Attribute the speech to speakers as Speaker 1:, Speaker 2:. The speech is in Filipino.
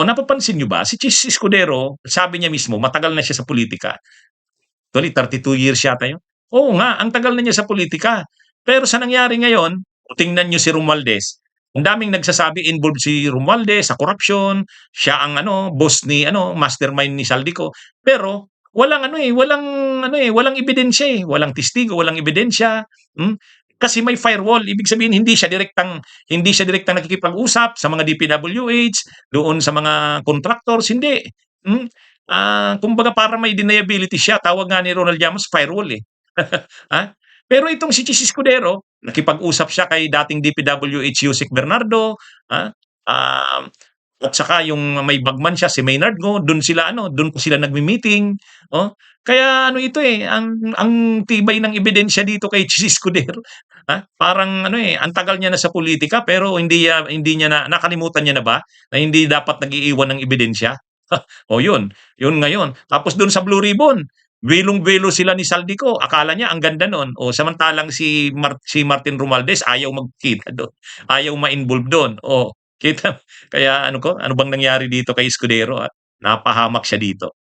Speaker 1: napapansin niyo ba si Chis Escudero, sabi niya mismo matagal na siya sa politika. Actually 32 years yata yun. Oo nga, ang tagal na niya sa politika. Pero sa nangyari ngayon, tingnan niyo si Romualdez, ang daming nagsasabi involved si Romualdez sa korapsyon, siya ang boss ni mastermind ni Saldico. Pero walang ebidensya walang testigo, walang ebidensya. Hmm? Kasi may firewall, ibig sabihin hindi siya direktang nakikipag-usap sa mga DPWH, doon sa mga contractors, hindi. Hmm? Kumbaga para may deniability siya, tawag nga ni Ronald Llamas firewall ha? Pero itong si Chis Escudero, nakipag-usap siya kay dating DPWH Yusek Bernardo, ha? At saka yung may bagman siya si Maynard Ngo, doon po sila nagmi-meeting, oh. Kaya ito ang tibay ng ebidensya dito kay Chis Escudero, ha? Parang ang tagal niya na sa politika pero hindi niya na nakalimutan niya na ba na hindi dapat nag-iiwan ng ebidensya? O yun ngayon. Tapos dun sa Blue Ribbon, belong-belo sila ni Saldico, akala niya ang ganda nun. O samantalang si Martin Romualdez ayaw magkita doon, ayaw ma-involve doon. O kita, kaya ano bang nangyari dito kay Escudero? Napahamak siya dito.